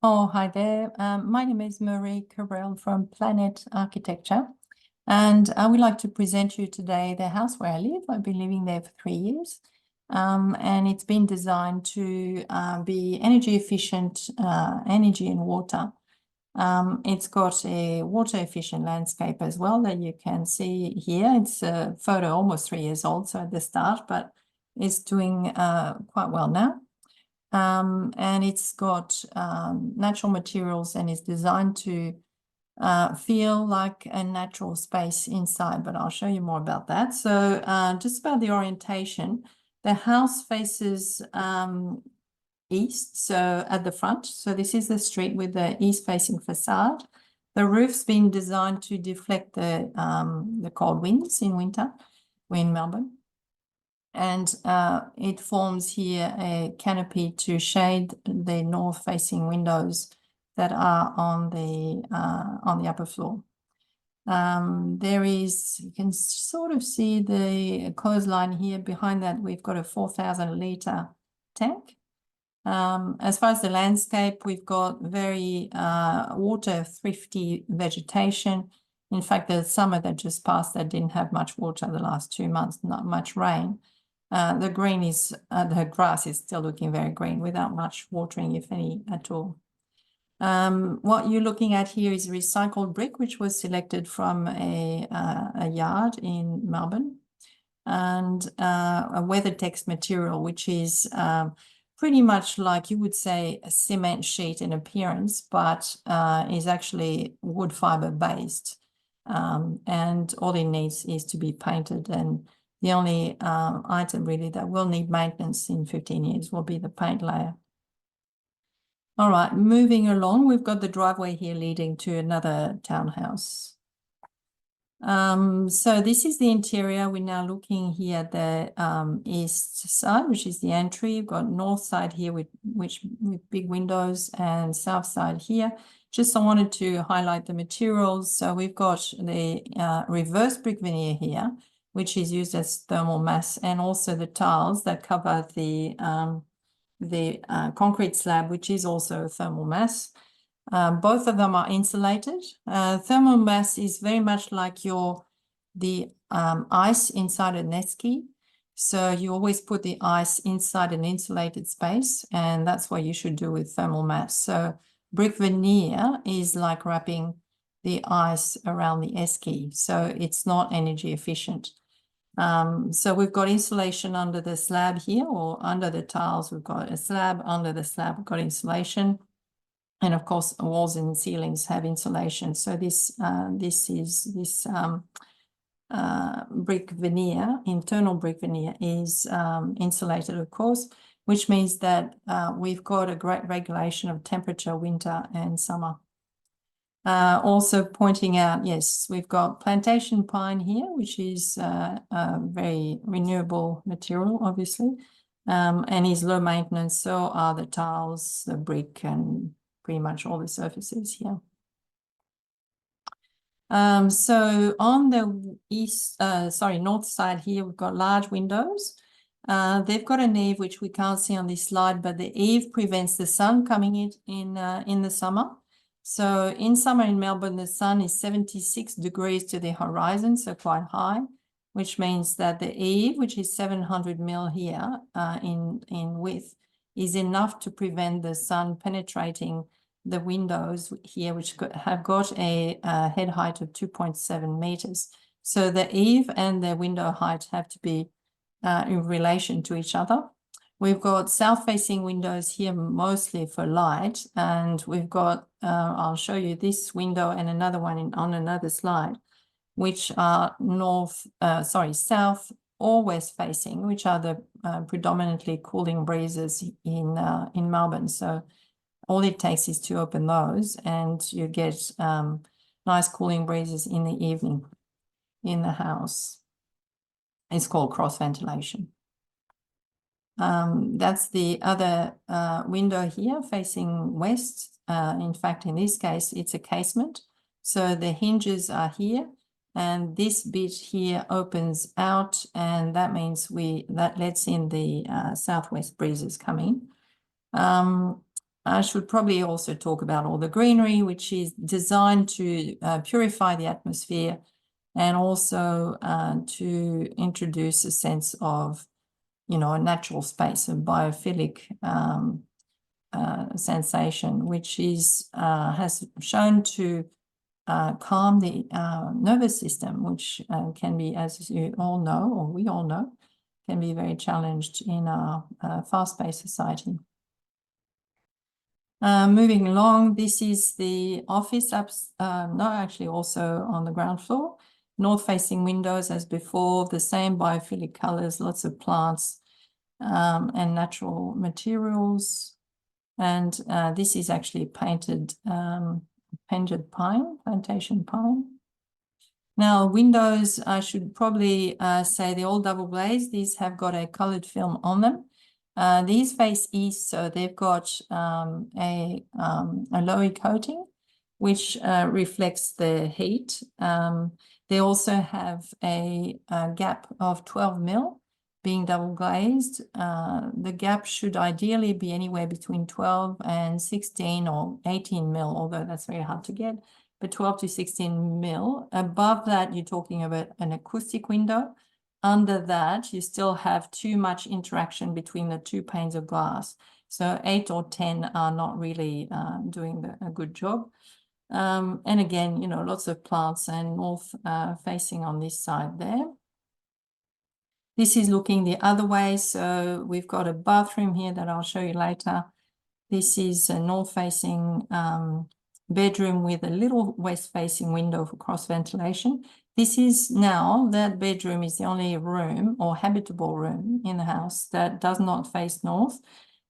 Oh, hi there. My name is Marie Carrel from Planet Architecture, and I would like to present you today the house where I live. I've been living there for 3 years, and it's been designed to be energy efficient, energy and water. It's got a water efficient landscape as well that you can see here. It's a photo almost 3 years old, so at the start, but it's doing quite well now. And it's got natural materials and is designed to feel like a natural space inside, but I'll show you more about that. So just about the orientation, the house faces east, so at the front. So this is the street with the east-facing facade. The roof's been designed to deflect the cold winds in winter. We're in Melbourne. And it forms here a canopy to shade the north-facing windows that are on the upper floor. There is, you can sort of see the clothesline here. Behind that, we've got a 4,000-litre tank. As far as the landscape, we've got very water-thrifty vegetation. In fact, the summer that just passed, that didn't have much water the last 2 months, not much rain. The grass is still looking very green without much watering, if any at all. What you're looking at here is recycled brick, which was selected from a yard in Melbourne, and a WeatherTex material, which is pretty much like you would say a cement sheet in appearance, but is actually wood fiber based. And all it needs is to be painted, and the only item really that will need maintenance in 15 years will be the paint layer. All right, moving along, we've got the driveway here leading to another townhouse. So this is the interior. We're now looking here at the east side, which is the entry. You've got north side here with big windows, and south side here. Just I wanted to highlight the materials. So we've got the reverse brick veneer here, which is used as thermal mass, and also the tiles that cover the concrete slab, which is also thermal mass. Both of them are insulated. Thermal mass is very much like the ice inside a Nesquik. So you always put the ice inside an insulated space, and that's what you should do with thermal mass. So brick veneer is like wrapping the ice around the esky, so it's not energy efficient. So we've got insulation under the slab here, or under the tiles. We've got a slab. Under the slab, we've got insulation. And of course, walls and ceilings have insulation. So this brick veneer, internal brick veneer, is insulated, of course, which means that we've got a great regulation of temperature, winter and summer. Also pointing out, yes, we've got plantation pine here, which is a very renewable material, obviously, and is low maintenance. So are the tiles, the brick, and pretty much all the surfaces here. So on the north side here, we've got large windows. They've got an eave, which we can't see on this slide, but the eave prevents the sun coming in the summer. So in summer in Melbourne, the sun is 76 degrees to the horizon, so quite high, which means that the eave, which is 700 mil here in width, is enough to prevent the sun penetrating the windows here, which have got a head height of 2.7 meters. So the eave and the window height have to be in relation to each other. We've got south-facing windows here, mostly for light, and we've got, I'll show you this window and another one on another slide, which are south or west-facing, which are the predominantly cooling breezes in Melbourne. So all it takes is to open those, and you get nice cooling breezes in the evening in the house. It's called cross ventilation. That's the other window here facing west. In fact, in this case, it's a casement. So the hinges are here, and this bit here opens out, and that means that lets in the southwest breezes coming. I should probably also talk about all the greenery, which is designed to purify the atmosphere and also to introduce a sense of, you know, a natural space, a biophilic sensation, which is has shown to calm the nervous system, which can be, as you all know, or we all know, can be very challenged in our fast-paced society. Moving along, this is the office actually also on the ground floor. North-facing windows as before, the same biophilic colors, lots of plants and natural materials. And this is actually painted pine, plantation pine. Now, windows, I should probably say they're all double glazed. These have got a colored film on them. These face east, so they've got a lowy coating, which reflects the heat. They also have a gap of 12 mil, being double glazed. The gap should ideally be anywhere between 12 and 16 or 18 mil, although that's very hard to get, but 12 to 16 mil. Above that, you're talking about an acoustic window. Under that, you still have too much interaction between the two panes of glass. So 8 or 10 are not really doing a good job. And again, you know, lots of plants and north facing on this side there. This is looking the other way. So we've got a bathroom here that I'll show you later. This is a north-facing bedroom with a little west-facing window for cross ventilation. This is now, that bedroom is the only room or habitable room in the house that does not face north.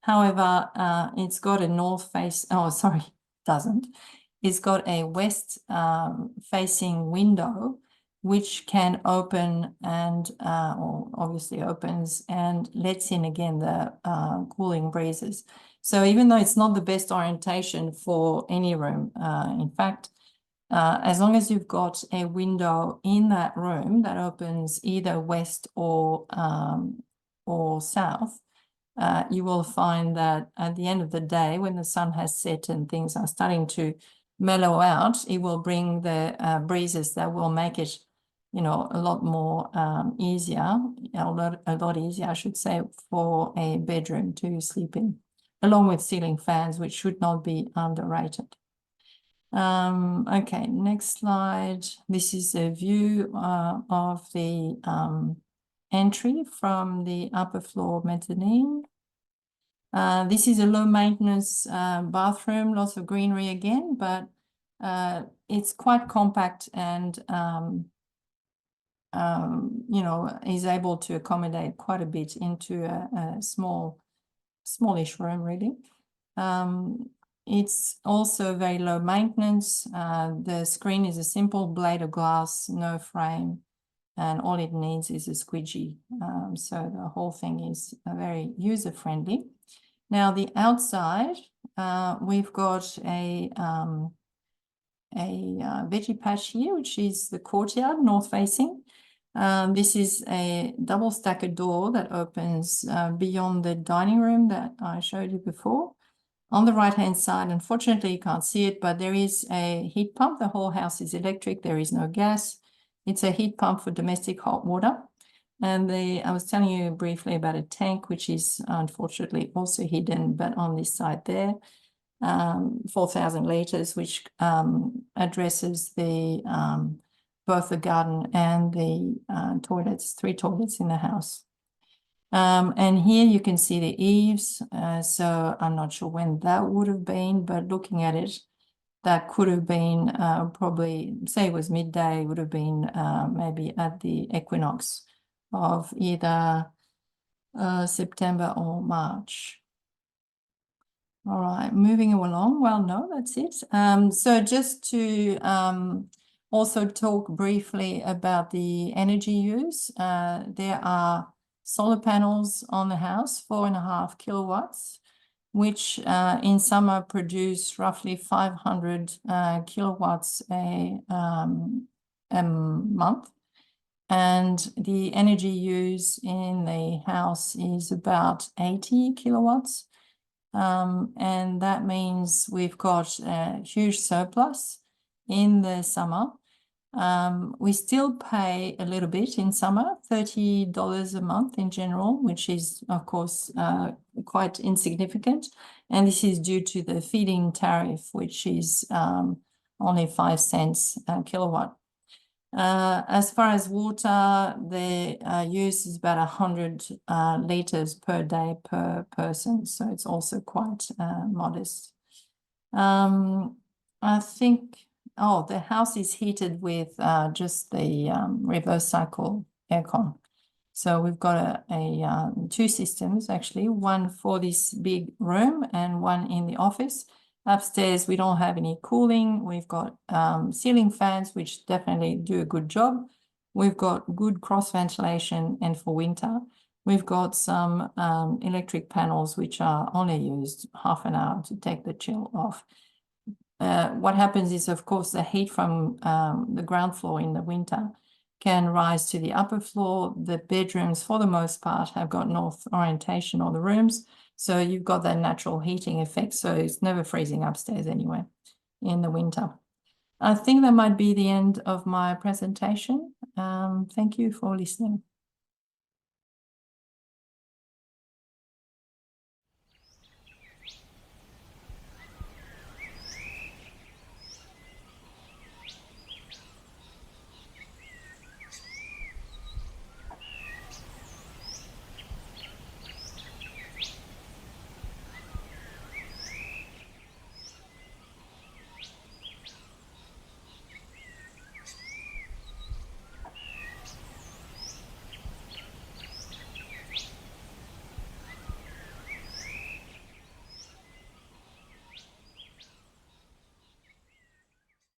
However, it's got a north face, oh, sorry, doesn't. It's got a west facing window, which can open and, or obviously opens and lets in again the cooling breezes. So even though it's not the best orientation for any room, in fact, as long as you've got a window in that room that opens either west or south, you will find that at the end of the day, when the sun has set and things are starting to mellow out, it will bring the breezes that will make it, you know, a lot more easier, a lot easier, I should say, for a bedroom to sleep in, along with ceiling fans, which should not be underrated. Okay, next slide. This is a view of the entry from the upper floor mezzanine. This is a low maintenance bathroom, lots of greenery again, but it's quite compact and you know, is able to accommodate quite a bit into a smallish room, really. It's also very low maintenance. The screen is a simple blade of glass, no frame, and all it needs is a squeegee. So the whole thing is very user-friendly. Now, the outside, we've got a veggie patch here, which is the courtyard, north-facing. This is a double stacker door that opens beyond the dining room that I showed you before. On the right-hand side, unfortunately, you can't see it, but there is a heat pump. The whole house is electric. There is no gas. It's a heat pump for domestic hot water. And I was telling you briefly about a tank, which is unfortunately also hidden, but on this side there, 4,000 litres, which addresses the both the garden and the toilets, 3 toilets in the house. And here you can see the eaves. So I'm not sure when that would have been, but looking at it, that could have been probably, say it was midday, would have been maybe at the equinox of either September or March. All right, moving along. Well, no, that's it. So just to also talk briefly about the energy use. There are solar panels on the house, 4.5 kilowatts, which in summer produce roughly 500 kilowatts a month. And the energy use in the house is about 80 kilowatts. And that means we've got a huge surplus in the summer. We still pay a little bit in summer, $30 a month in general, which is, of course, quite insignificant. And this is due to the feed-in tariff, which is only 5 cents a kilowatt. As far as water, the use is about 100 liters per day per person, so it's also quite modest. I think, the house is heated with just the reverse cycle aircon. So we've got two systems, actually, one for this big room and one in the office. Upstairs, we don't have any cooling. We've got ceiling fans, which definitely do a good job. We've got good cross ventilation, and for winter, we've got some electric panels, which are only used half an hour to take the chill off. What happens is, of course, the heat from the ground floor in the winter can rise to the upper floor. The bedrooms, for the most part, have got north orientation, or the rooms. So you've got that natural heating effect. So it's never freezing upstairs anyway in the winter. I think that might be the end of my presentation. Thank you for listening.